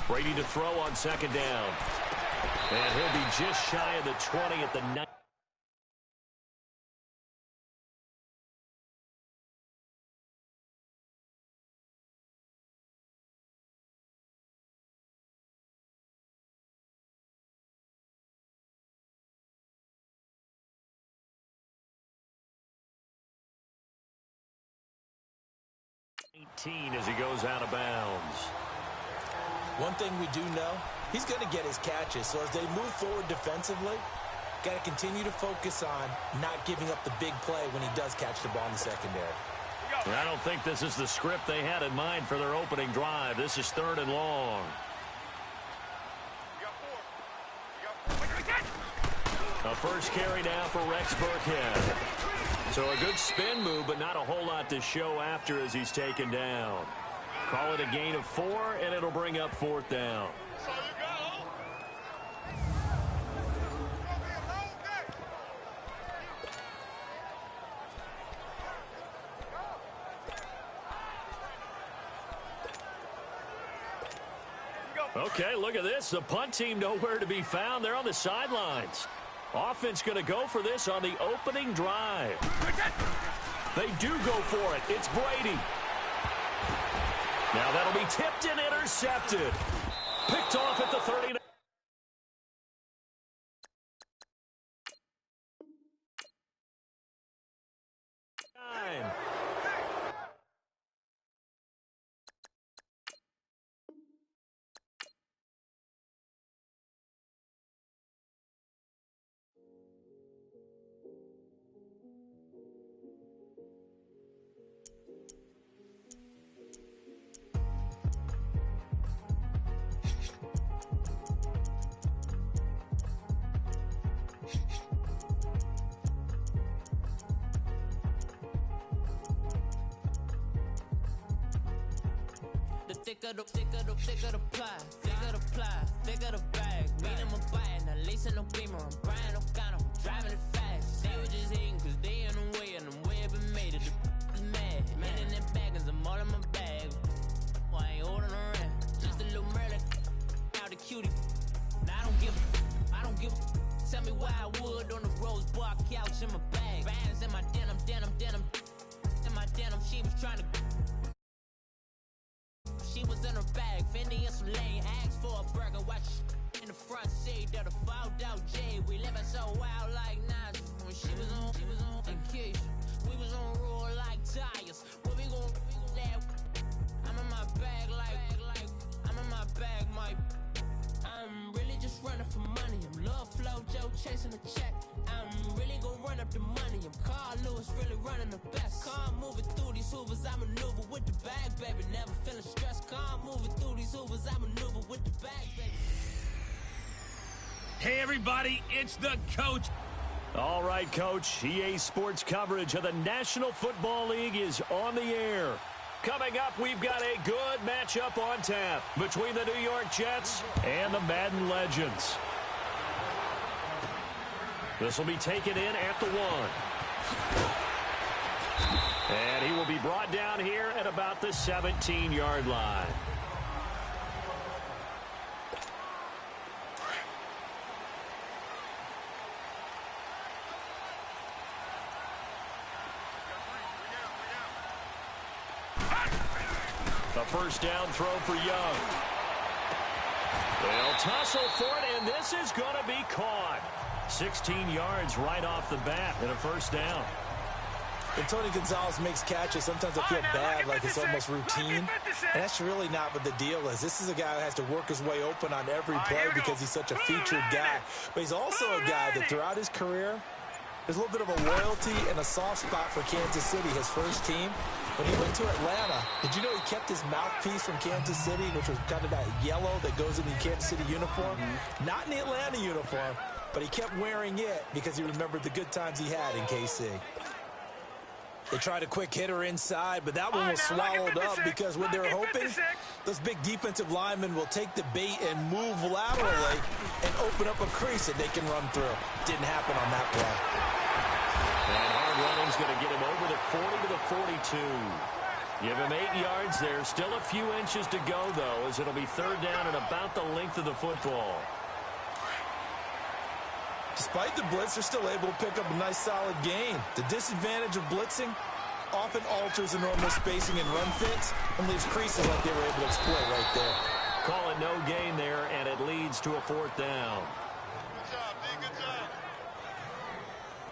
Brady to throw on second down. And he'll be just shy of the 20 at the 9. As he goes out of bounds. One thing we do know, he's going to get his catches. So as they move forward defensively, got to continue to focus on not giving up the big play when he does catch the ball in the secondary. I don't think this is the script they had in mind for their opening drive. This is 3rd and long. A first carry now for Rex Burkhead. So a good spin move, but not a whole lot to show after as he's taken down. Call it a gain of 4, and it'll bring up 4th down. Okay, look at this. The punt team nowhere to be found. They're on the sidelines. Offense going to go for this on the opening drive. They do go for it. It's Brady. Now that'll be tipped and intercepted. Picked off at the 39. Thicker the bag. Mean I'm a buyer, now lacing no beamer. I'm Brian O'Connor, I'm driving it fast. They were just hating cause they in the way, and the way I've been made it. The mad. Man in them baggins, I'm all in my bag. Well, I ain't holding around. Just a little Merlin, out the cutie. Now I don't give a. Tell me why I would on the rose bar couch in my bag. Bands in my denim. In my denim, she was trying to. She was in her bag, Fendi and some lane. Asked for a burger, watch in the front seat of the fouled out J. We living so wild like Nas. When she was on vacation, we was on roll like tires. What we gon' that? I'm in my bag like I'm in my bag, Mike. I'm really just running for money. I'm Love Flow Joe chasing the check. I'm really gon' run up the money. I'm Carl Lewis, really running the best. Calm moving through these hoovers, I maneuver with the bag, baby. Never feeling stressed. Calm moving through these hoovers, I maneuver with the bag, baby. Hey everybody, it's the coach. All right, Coach. EA Sports coverage of the National Football League is on the air. Coming up, we've got a good matchup on tap between the New York Jets and the Madden Legends. This will be taken in at the 1. And he will be brought down here at about the 17-yard line. A first down throw for Young. They'll tussle for it, and this is going to be caught. 16 yards right off the bat and a first down. When Tony Gonzalez makes catches, sometimes I feel bad, like it's almost routine. And that's really not what the deal is. This is a guy who has to work his way open on every play because he's such a featured guy. But he's also a guy that throughout his career, there's a little bit of a loyalty and a soft spot for Kansas City, his first team. When he went to Atlanta, did you know he kept his mouthpiece from Kansas City, which was kind of that yellow that goes in the Kansas City uniform? Not in the Atlanta uniform, but he kept wearing it because he remembered the good times he had in KC. They tried a quick hitter inside, but that one was swallowed up because what they're hoping, those big defensive linemen will take the bait and move laterally and open up a crease that they can run through. Didn't happen on that play. And hard running's going to get him over the 40 to the 42. Give him 8 yards there. Still a few inches to go, though, as it'll be third down and about the length of the football. Despite the blitz, they're still able to pick up a nice, solid gain. The disadvantage of blitzing often alters the normal spacing and run fits and leaves creases like they were able to exploit right there. Call it no gain there, and it leads to a fourth down. Good job, D. Good job.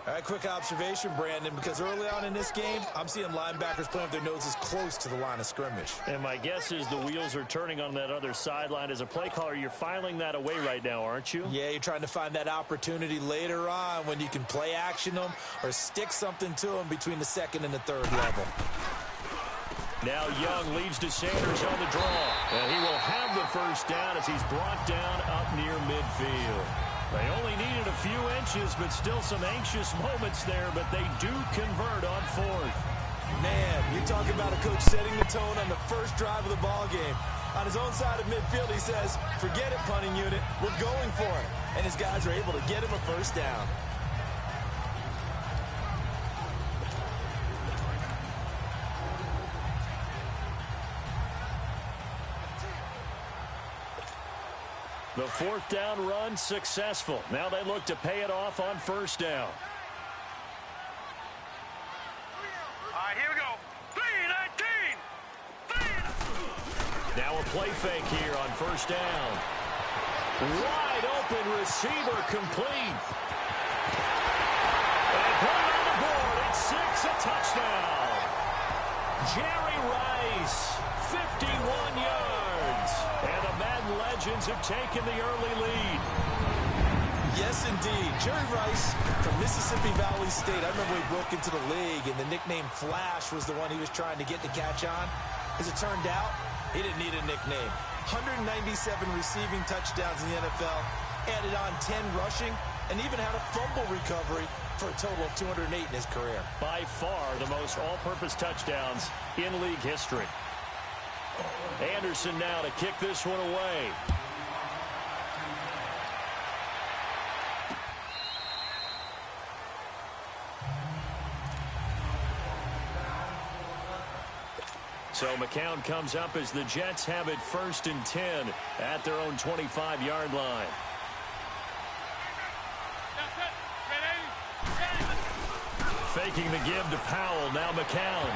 All right, quick observation, Brandon, because early on in this game, I'm seeing linebackers playing with their noses close to the line of scrimmage. And my guess is the wheels are turning on that other sideline. As a play caller, you're filing that away right now, aren't you? Yeah, you're trying to find that opportunity later on when you can play action them or stick something to them between the second and the third level. Now Young leads to Sanders on the draw. And he will have the first down as he's brought down up near midfield. They only needed a few inches, but still some anxious moments there, but they do convert on fourth. Man, you talk about a coach setting the tone on the first drive of the ball game. On his own side of midfield, he says, forget it, punting unit, we're going for it. And his guys are able to get him a first down. The fourth down run successful. Now they look to pay it off on first down. All right, here we go. 3-19. Now a play fake here on first down. Wide open receiver complete. And put it on the board at 6, a touchdown. Jerry Rice, 51 yards. And the Madden Legends have taken the early lead. Yes, indeed. Jerry Rice from Mississippi Valley State. I remember he broke into the league, and the nickname Flash was the one he was trying to get the catch on. As it turned out, he didn't need a nickname. 197 receiving touchdowns in the NFL, added on 10 rushing, and even had a fumble recovery for a total of 208 in his career. By far the most all-purpose touchdowns in league history. Anderson now to kick this one away. So McCown comes up as the Jets have it 1st and 10 at their own 25-yard line. Faking the give to Powell, now McCown.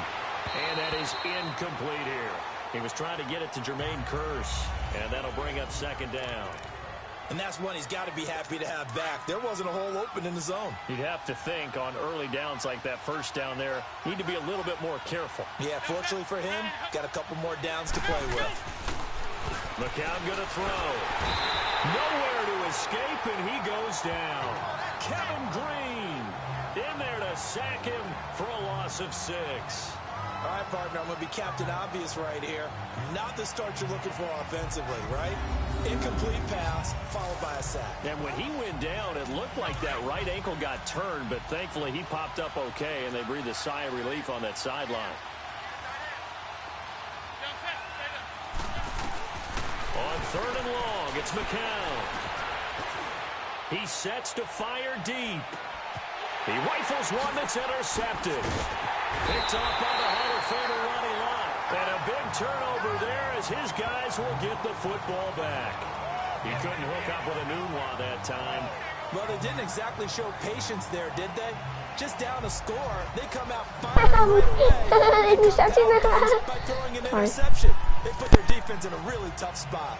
And that is incomplete here. He was trying to get it to Jermaine Kearse, and that'll bring up 2nd down. And that's one he's got to be happy to have back. There wasn't a hole open in the zone. You'd have to think on early downs like that first down there, need to be a little bit more careful. Yeah, fortunately for him, got a couple more downs to play with. McCown going to throw. Nowhere to escape, and he goes down. Kevin Green in there to sack him for a loss of 6. All right, partner, I'm going to be Captain Obvious right here. Not the start you're looking for offensively, right? Incomplete pass, followed by a sack. And when he went down, it looked like that right ankle got turned, but thankfully he popped up okay, and they breathed a sigh of relief on that sideline. On 3rd and long, it's McCown. He sets to fire deep. He rifles one that's intercepted. Picked off by the Hall of Famer Ronnie Lott. And a big turnover there as his guys will get the football back. He couldn't hook up with a Nunwa that time. Well, they didn't exactly show patience there, did they? Just down a score, they come out firing right away. By throwing an interception. They put their defense in a really tough spot.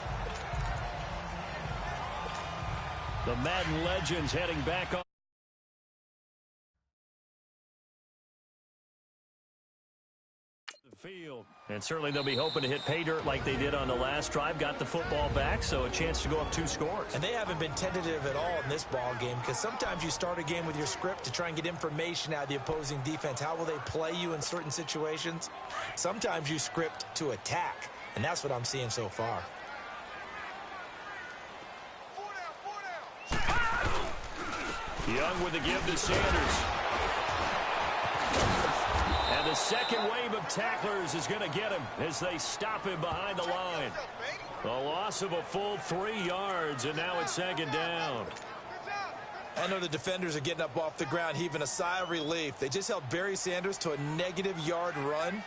The Madden Legends heading back on field. And certainly they'll be hoping to hit pay dirt like they did on the last drive. Got the football back, so a chance to go up 2 scores. And they haven't been tentative at all in this ball game, because sometimes you start a game with your script to try and get information out of the opposing defense. How will they play you in certain situations? Sometimes you script to attack, and that's what I'm seeing so far. Young with the give to Sanders. And the second wave of tacklers is going to get him as they stop him behind the line. A loss of a full 3 yards, and now it's 2nd down. I know the defenders are getting up off the ground, heaving a sigh of relief. They just held Barry Sanders to a -yard run.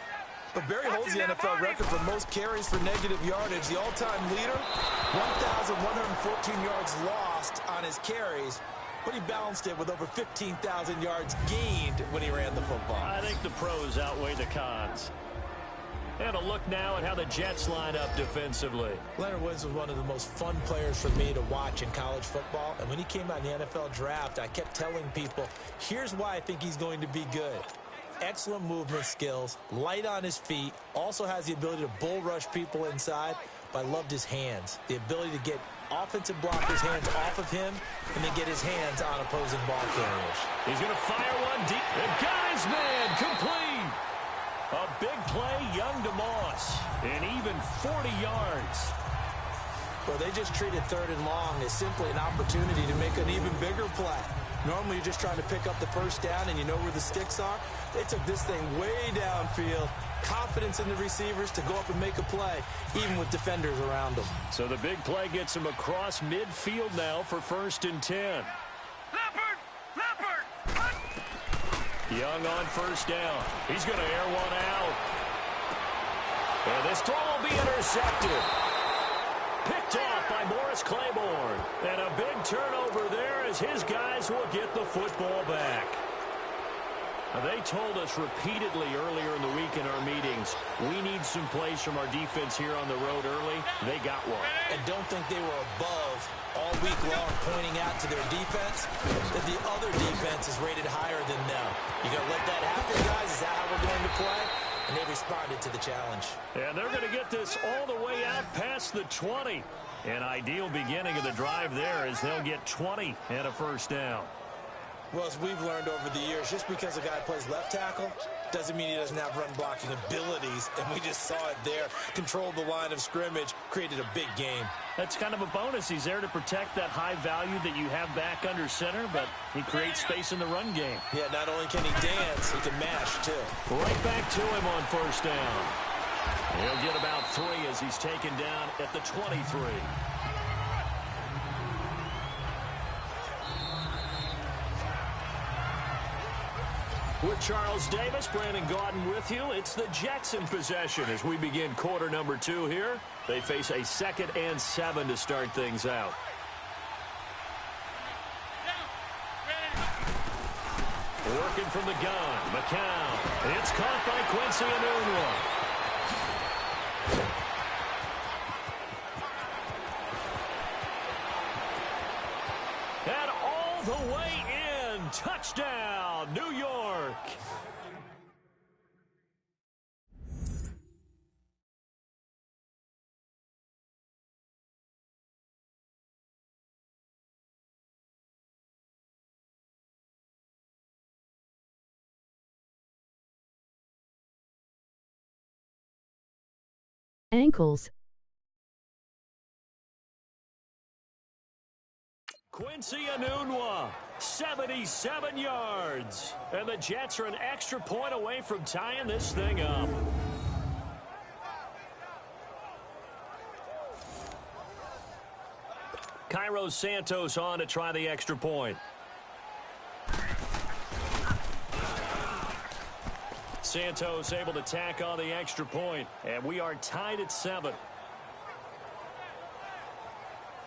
But Barry holds the NFL record for most carries for negative yardage. The all-time leader, 1,114 yards lost on his carries, but he balanced it with over 15,000 yards gained when he ran the football. I think the pros outweigh the cons. And a look now at how the Jets line up defensively. Leonard Williams was one of the most fun players for me to watch in college football. And when he came out in the NFL draft, I kept telling people, here's why I think he's going to be good. Excellent movement skills, light on his feet, also has the ability to bull rush people inside, but I loved his hands. The ability to get offensive blockers' hands off of him and then get his hands on opposing ball carriers. He's going to fire one deep. And guy's man, complete. A big play, Young DeMoss, and even 40 yards. Well, they just treated 3rd and long as simply an opportunity to make an even bigger play. Normally, you're just trying to pick up the first down, and you know where the sticks are. They took this thing way downfield. Confidence in the receivers to go up and make a play, even with defenders around them. So the big play gets him across midfield now for 1st and 10. Leopard! Young on 1st down. He's going to air one out. And this throw will be intercepted. Picked off by Morris Claiborne. And a big turnover there as his guys will get the football back. They told us repeatedly earlier in the week in our meetings, we need some plays from our defense here on the road early. They got one. And don't think they were above all week long pointing out to their defense that the other defense is rated higher than them. You going to let that happen, guys? Is that how we're going to play? And they responded to the challenge. And they're going to get this all the way out past the 20. An ideal beginning of the drive there as they'll get 20 and a 1st down. Well, as we've learned over the years, just because a guy plays left tackle doesn't mean he doesn't have run blocking abilities, and we just saw it there. Controlled the line of scrimmage, created a big game. That's kind of a bonus. He's there to protect that high value that you have back under center, but he creates space in the run game. Yeah, not only can he dance, he can mash, too. Right back to him on 1st down. He'll get about 3 as he's taken down at the 23. With Charles Davis, Brandon Gaudin with you. It's the Jets in possession as we begin quarter number 2 here. They face a 2nd and 7 to start things out. Working from the gun, McCown. It's caught by Quincy Enunwa. And all the way in. Touchdown, New York. Ankles. Quincy Enunwa, 77 yards. And the Jets are an extra point away from tying this thing up. Cairo Santos on to try the extra point. Santos able to tack on the extra point, and we are tied at 7.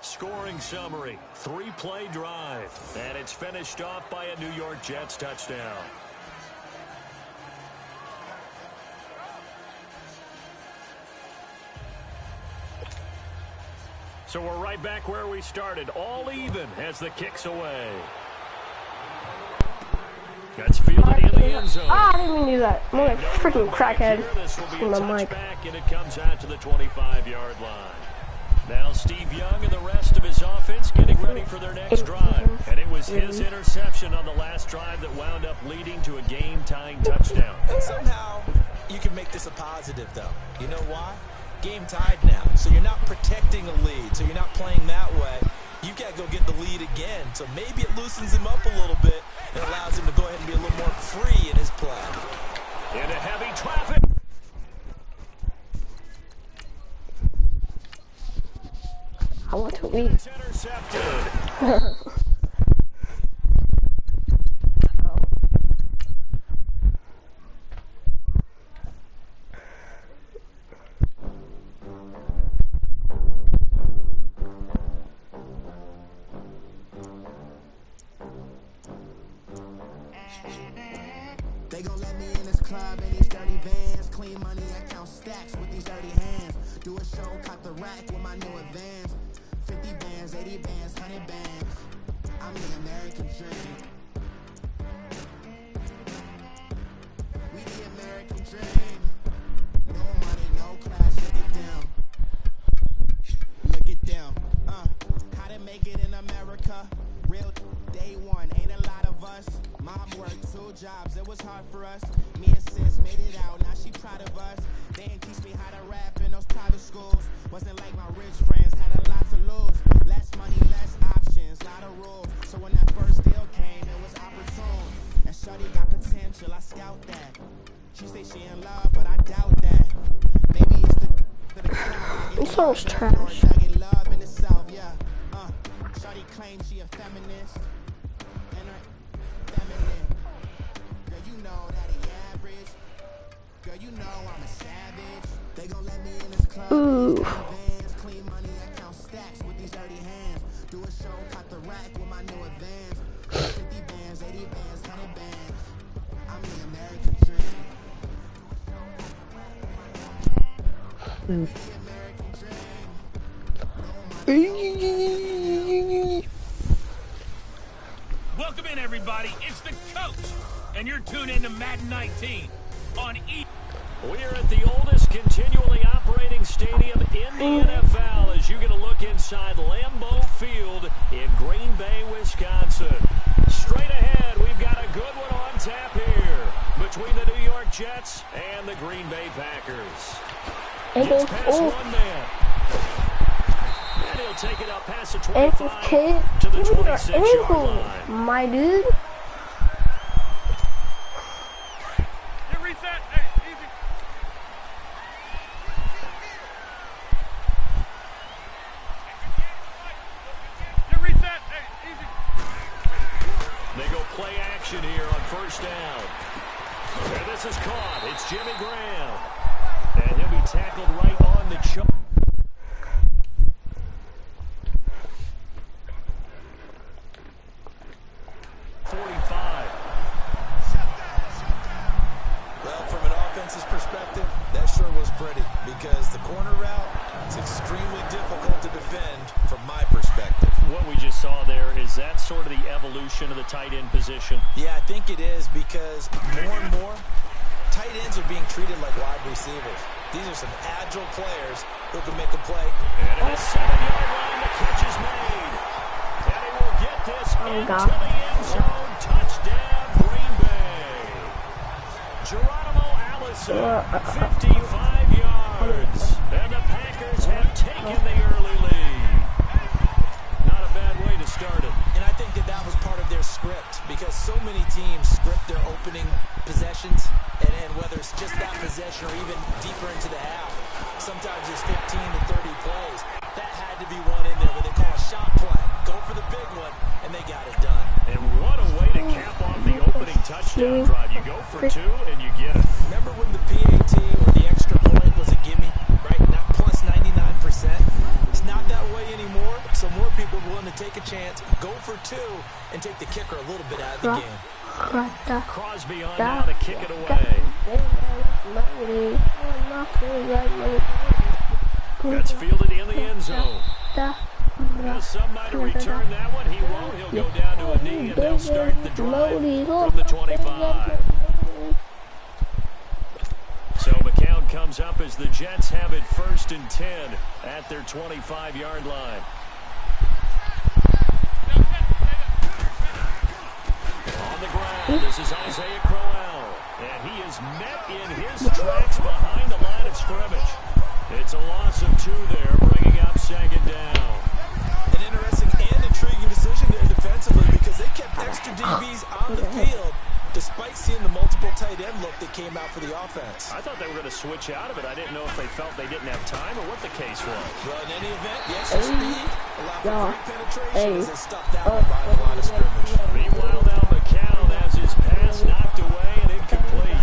Scoring summary, 3-play drive, and it's finished off by a New York Jets touchdown. So we're right back where we started, all even as the kick's away. That's fielded in the end zone. Ah, I didn't even do that. I'm like a freaking crackhead. This will be a My mic. touchback, and it comes out to the 25-yard line. Now Steve Young and the rest of his offense getting ready for their next drive. And it was his interception on the last drive that wound up leading to a game-tying touchdown. And somehow you can make this a positive, though. You know why? Game tied now. So you're not protecting a lead. So you're not playing that way. You got to go get the lead again. So maybe it loosens him up a little bit and allows him to go ahead and be a little more free in his play. Into heavy traffic. I want to leave. It's intercepted. rack with my new advance. 50 bands, 80 bands, 100 bands. I'm the American dream. We the American dream. No money, no class, look at them. Look at them. How to make it in America? Real day one, ain't a lot of us. Mom worked 2 jobs, it was hard for us. Me and sis made it out, now she proud of us. They didn't teach me how to rap in those private schools. Wasn't like my rich friends, had a lot to lose. Less money, less options, lot of rules. So when that first deal came, it was opportune. And shorty got potential, I scout that. She say she in love, but I doubt that. Maybe it's the This song's trash. I get love in the South, yeah. Shorty claims she a feminist. And her feminine. Girl, you know that he average. Girl, you know I'm a savage. They gon' let me in this club. Ooh. Vans, clean money, I count stacks with these dirty hands. Do a show, cut the rack with my new advance. 50 bands, 80 bands, 100 bands. I'm the American dream. The American dream. Welcome in, everybody. It's the coach, and you're tuned in to Madden 19 on E. We're at the oldest continually operating stadium in the NFL as you get a look inside Lambeau Field in Green Bay, Wisconsin. Straight ahead, we've got a good one on tap here between the New York Jets and the Green Bay Packers. Gets past one man. And he'll take it up past the 25 to the 26-yard line. My dude. Reset. Hey, easy. Reset. Hey, easy. They go play action here on first down. And this is caught. It's Jimmy Graham. And he'll be tackled right on the choke. 45. Well, from an offense's perspective, that sure was pretty because the corner route is extremely difficult to defend from my perspective. What we just saw there, is that sort of the evolution of the tight end position? Yeah, I think it is because more and more tight ends are being treated like wide receivers. These are some agile players who can make a play. And at the 7-yard line, the catch is made. And he will get this into the end zone. Touchdown, Green Bay. Geronimo Allison, 55 yards. And the Packers have taken the early lead. Not a bad way to start it. And I think that was part of their script because so many teams script their opening possessions, and whether it's just that possession or even deeper into the half, sometimes it's 15 to 30 plays. That had to be one in there where they call a shot play. Go for the big one, and they got it done. And what a way to cap off the opening touchdown drive. You go for 2, and you get it. Remember when the PAT or the extra point was a gimme, right? Not plus 99%. It's not that way anymore, so more people are willing to take a chance, go for 2, and take the kicker a little bit out of the game. Crosby on now to kick it away. That's fielded in the end zone. Some might return that one. He won't. He'll go down to a knee, and they'll start the drive from the 25. So McCown comes up as the Jets have it 1st and 10 at their 25-yard line. On the ground, this is Isaiah Crowell, and he is met in his tracks behind the line of scrimmage. It's a loss of 2 there, bringing up 2nd down. An interesting and intriguing decision there defensively because they kept extra DBs on the field despite seeing the multiple tight end look that came out for the offense. I thought they were going to switch out of it. I didn't know if they felt they didn't have time or what the case was. Well, in any event, the extra speed allowed for great penetration as they stuffed that one behind the line of scrimmage. Meanwhile, now McCown has his pass knocked away and incomplete.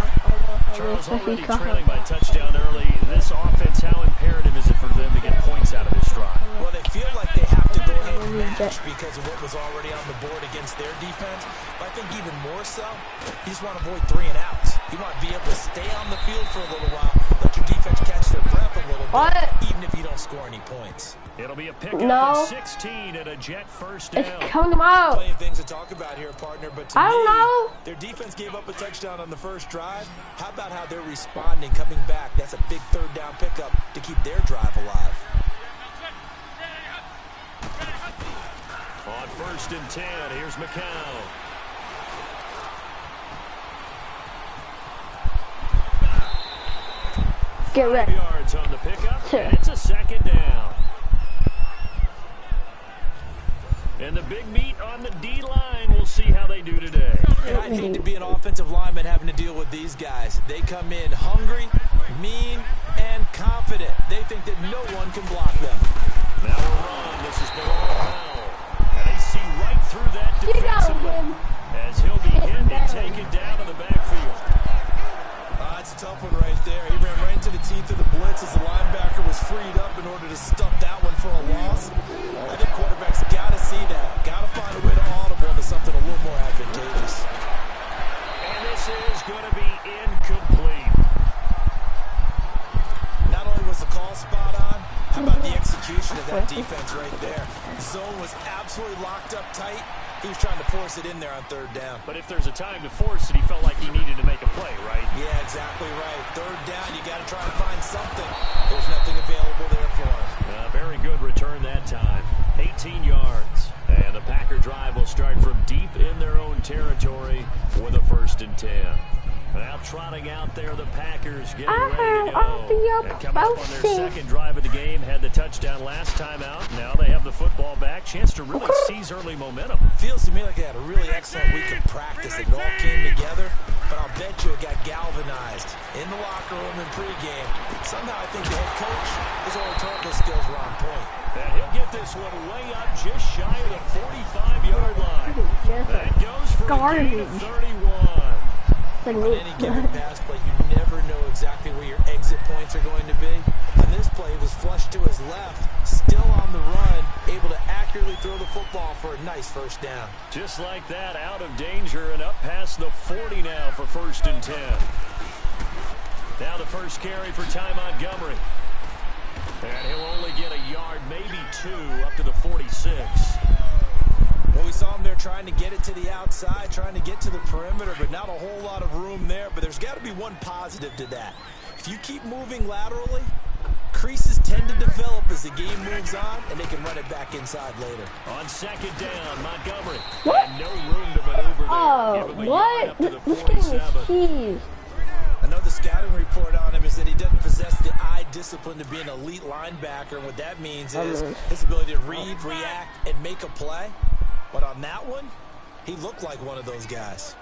Charles already trailing by touchdown early. This offense, how imperative is it for them to get points out of this drive? Well, they feel like they have to go ahead and match because of what was already on the board against their defense. But I think even more so, you just want to avoid 3 and outs. You want to be able to stay on the field for a little while, let your defense catch their breath a little bit, even if you don't score any points. It'll be a pickup at 16 and a Jet first down. It's coming out. Plenty of things to talk about here, partner, but to I don't know. their defense gave up a touchdown on the first drive. How about how they're responding, coming back? That's a big third down pickup to keep their drive alive. On 1st and 10, here's McCown. Get ready. 5 yards on the pickup, and it's a 2nd down. And the big meat on the D-line, we'll see how they do today. And I'd hate to be an offensive lineman having to deal with these guys. They come in hungry, mean, and confident. They think that no one can block them. Now a run. This is Powell. And they see right through that defensively as he'll be hit and taken down in the backfield. That's a tough one right there. He ran right into the teeth of the blitz as the linebacker was freed up in order to stuff that one for a loss. I think quarterbacks got to see that. Got to find a way to audible to something a little more advantageous. And this is going to be incomplete. Not only was the call spot on, how about the execution of that defense right there? The zone was absolutely locked up tight. He was trying to force it in there on 3rd down. But if there's a time to force it, he felt like he needed to make a play, right? Yeah, exactly right. 3rd down, you got to try and find something. There's nothing available there for him. Very good return that time. 18 yards. And the Packer drive will start from deep in their own territory with a 1st and 10. Now trotting out there, the Packers getting ready to go. And coming up on their 2nd drive of the game, had the touchdown last time out. Now they have the football back. Chance to really seize early momentum. Feels to me like they had a really excellent week of practice. It all came together, but I'll bet you it got galvanized in the locker room and pregame. Somehow I think the head coach, his oratorical skills were on point. And he'll get this one way up just shy of the 45-yard line. That goes for a gain of 31. On any given pass play, you never know exactly where your exit points are going to be. On this play, it was flushed to his left, still on the run, able to accurately throw the football for a nice 1st down. Just like that, out of danger and up past the 40 now for 1st and 10. Now the first carry for Ty Montgomery. And he'll only get a yard, maybe 2, up to the 46. Well, we saw him there trying to get it to the outside, trying to get to the perimeter, but not a whole lot of room there. But there's got to be one positive to that. If you keep moving laterally, creases tend to develop as the game moves on, and they can run it back inside later. On 2nd down, Montgomery. What? And no room to maneuver there. Oh, what? This game is cheese. I know the scouting report on him is that he doesn't possess the eye discipline to be an elite linebacker, and what that means is his ability to read, react, and make a play. But on that one, he looked like one of those guys.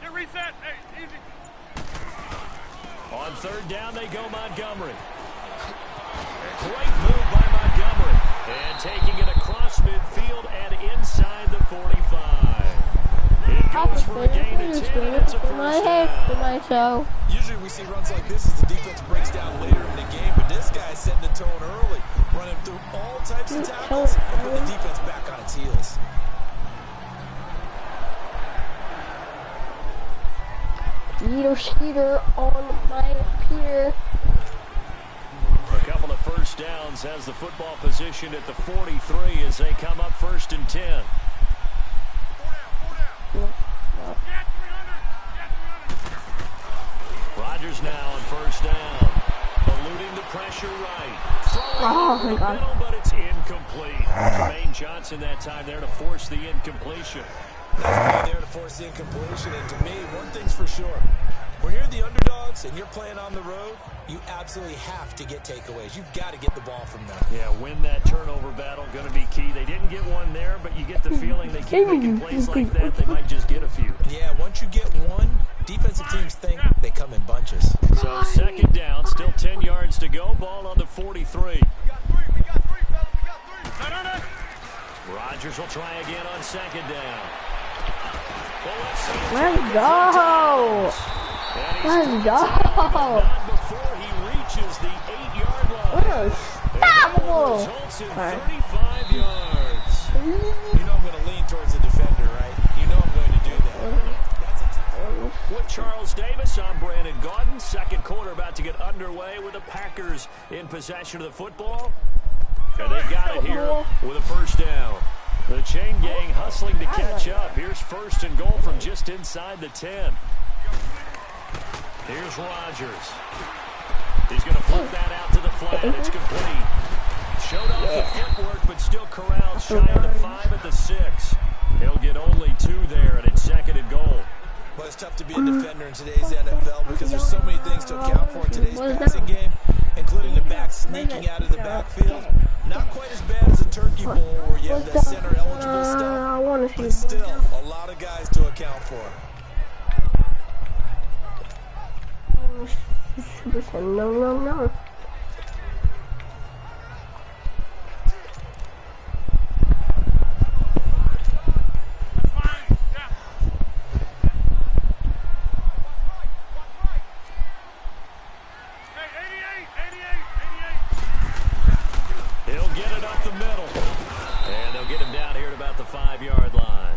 Get reset. Hey, easy. On 3rd down, they go Montgomery. Great move by Montgomery. And taking it across midfield and inside the 45. It goes for a gain of 10. It's a 1st down. Usually we see runs like this as the defense breaks down later in the game, but this guy's setting the tone early, running through all types of tackles and putting the defense back on its heels. Eater Skeeter on my pier. A couple of 1st downs has the football position at the 43 as they come up 1st and 10. Rodgers now on 1st down. Eluding the pressure right. Throwing over the middle, but it's incomplete. Jermaine Johnson that time there to force the incompletion. Nice there to force the incompletion, and to me, one thing's for sure. When you're the underdogs and you're playing on the road, you absolutely have to get takeaways. You've got to get the ball from them. Yeah, win that turnover battle, going to be key. They didn't get one there, but you get the feeling they keep making plays like that, they might just get a few. Yeah, once you get one, defensive teams think they come in bunches. So 2nd down, still 10 yards to go. Ball on the 43. We got three. Rodgers will try again on 2nd down. Let's go! Let's go! Not before he reaches the 8-yard line. Unstoppable! Results in 35 yards. You know I'm going to lean towards the defender, right? You know I'm going to do that. That's a With Charles Davis, I'm Brandon Gaudin. Second quarter about to get underway with the Packers in possession of the football. And they got it here with a first down. The chain gang hustling to catch up. Here's first and goal from just inside the 10. Here's Rodgers. He's going to flip that out to the flat. It's complete. Showed off the footwork, but still corralled shy of the 5 at the 6. He'll get only 2 there, and it's second and goal. Well, it's tough to be a defender in today's NFL because there's so many things to account for in today's passing game, including the back sneaking out of the backfield. Not quite as bad as a turkey bowl where you have that center-eligible stuff, but still a lot of guys to account for. No. He'll get it up the middle. And they'll get him down here at about the 5-yard line.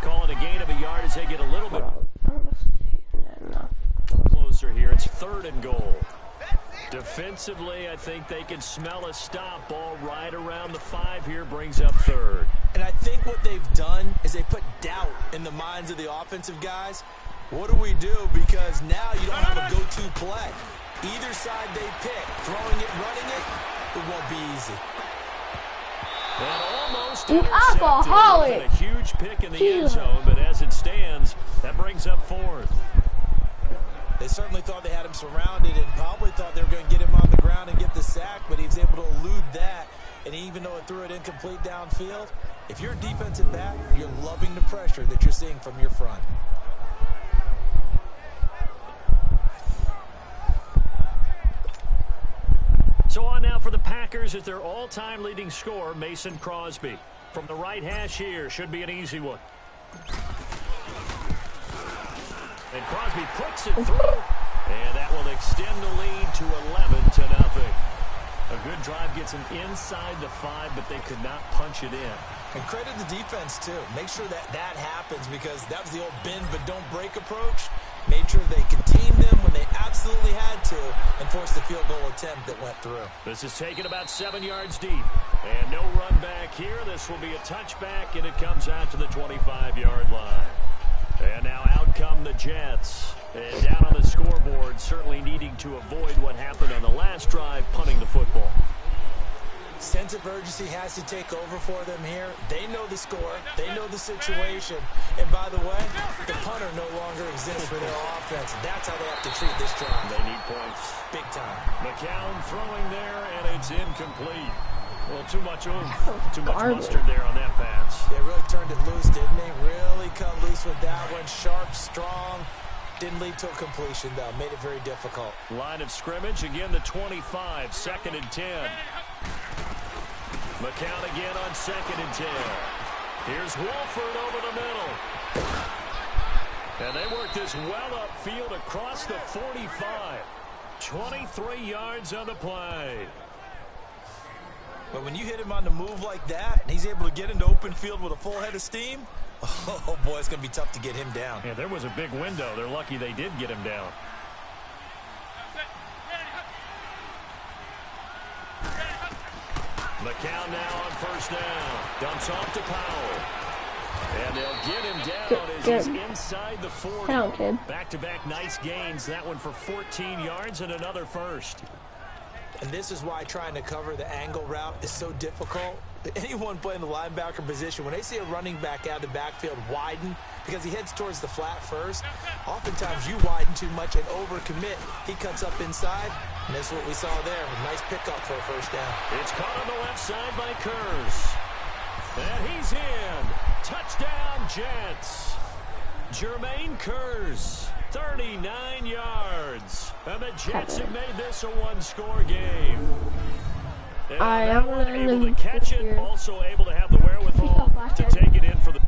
Calling a gain of a yard as they get a little bit closer here. It's third and goal. Defensively, I think they can smell a stop. Ball right around the 5 here, brings up third. And I think what they've done is they put doubt in the minds of the offensive guys. What do we do? Because now you don't have a go-to play. Either side they pick, throwing it, running it, it won't be easy. And almost You alcoholic. a huge pick in the end zone, but as it stands, that brings up fourth. They certainly thought they had him surrounded and probably thought they were going to get him on the ground and get the sack, but he was able to elude that. And even though it threw it incomplete downfield, if you're a defensive back, you're loving the pressure that you're seeing from your front. So on now for the Packers is their all-time leading scorer, Mason Crosby. From the right hash here, should be an easy one. And Crosby puts it through, and that will extend the lead to 11-0. A good drive gets them inside the 5, but they could not punch it in. And credit the defense, too. Make sure that that happens because that was the old bend but don't break approach. Made sure they contained them when they absolutely had to and forced the field goal attempt that went through. This is taken about 7 yards deep. And no run back here. This will be a touchback, and it comes out to the 25-yard line. And now out come the Jets. And down on the scoreboard, certainly needing to avoid what happened on the last drive, punting the football. Sense of urgency has to take over for them here. They know the score. They know the situation. And by the way, the punter no longer exists for their offense. That's how they have to treat this drive. They need points. Big time. McCown throwing there, and it's incomplete. Well, too much oomph, too much mustard there on that pass. They really turned it loose, didn't they? Really cut loose with that one. Sharp, strong. Didn't lead to a completion, though. Made it very difficult. Line of scrimmage, again the 25, 2nd and 10. McCown again on 2nd and 10. Here's Wolford over the middle. And they work this well upfield across the 45. 23 yards on the play. But when you hit him on the move like that, and he's able to get into open field with a full head of steam, oh boy, it's going to be tough to get him down. Yeah, there was a big window. They're lucky they did get him down. McCown now on first down. Dumps off to Powell. And they'll get him down as he's inside the 40. Back-to-back nice gains. That one for 14 yards and another first. And this is why trying to cover the angle route is so difficult. Anyone playing the linebacker position, when they see a running back out of the backfield widen, because he heads towards the flat first, oftentimes you widen too much and overcommit. He cuts up inside, and that's what we saw there. A nice pickup for a first down. It's caught on the left side by Kurz. And he's in. Touchdown, Jets. Jermaine Kurz, 39 yards. And the Jets have made this a one-score game. And able to catch it, also able to have the wherewithal to take it in for the